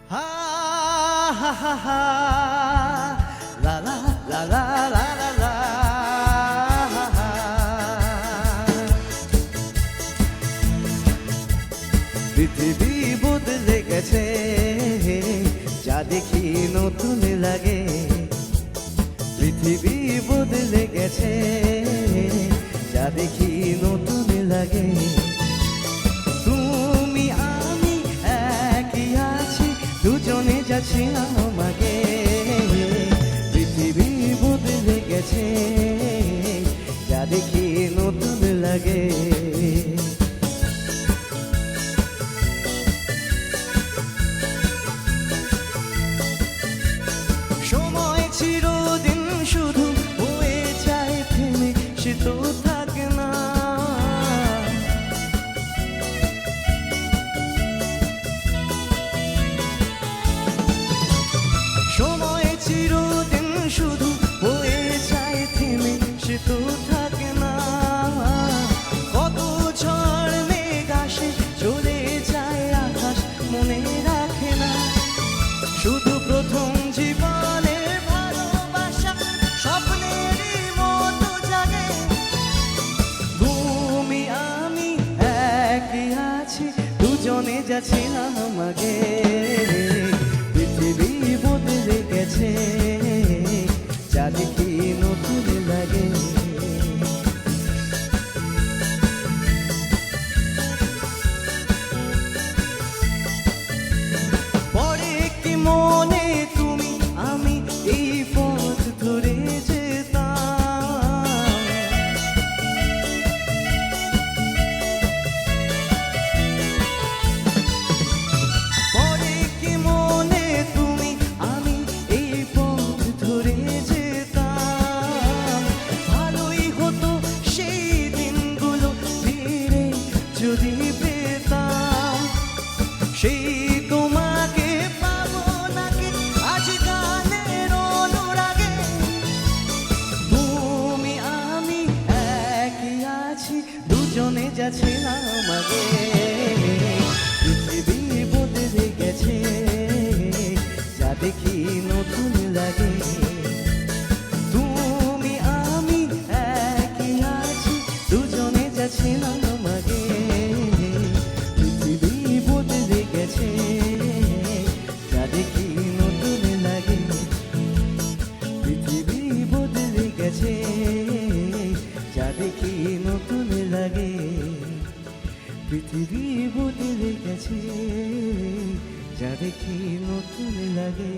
Ha ha ha ha, la la la la la la la. পৃথিবী বদলে গেছে, যা দেখি নতুন লাগে। পৃথিবী বদলে গেছে, যা দেখি নতুন লাগে। তুমি আমি একই আছি, দুজনে যাচ্ছি আমাকে। পৃথিবী বদলে গেছে, যা দেখি নতুন লাগে। সময় চিরদিন শুধু হয়ে যায় থেমে, সে তো থাকে না। সময় চিরদিন শুধু হয়ে যায় থেমে, সে তো থাকে না। কত ঝড় মেঘ আসে, চলে যায় আকাশ, মনে রাখে না। শুধু প্রথম জীবনের ভালোবাসা স্বপ্নেরই মতো জাগে। তুমি আমি একই আছি, দুজনে যাচ্ছিলাম আগে। পৃথিবী বদলে গেছে, যা দেখি নতুন লাগে। পরে কি মনে তুমি আমি এই পথ ধরে যেতাম। পরে কি মনে তুমি আমি এই পথ ধরে যেতাম। ভালোই হতো সেই দিনগুলো ফিরে যদি পেতাম। সেই তোমাকে পাবো নাকি আজ গানের অনুরাগে। তুমি আমি একই আছি, দুজনে যাচ্ছিলাম আগে। পৃথিবী বদলে গেছে, যা দেখি নতুন লাগে। তুমি আমি একই আছি, দুজনে যাচ্ছিলাম আগে। পৃথিবী বদলে গেছে, যা দেখি নতুন লাগে। পৃথিবী বদলে গেছে, যা দেখি নতুন লাগে। পৃথিবী বদলে গেছে, যা দেখি নতুন লাগে।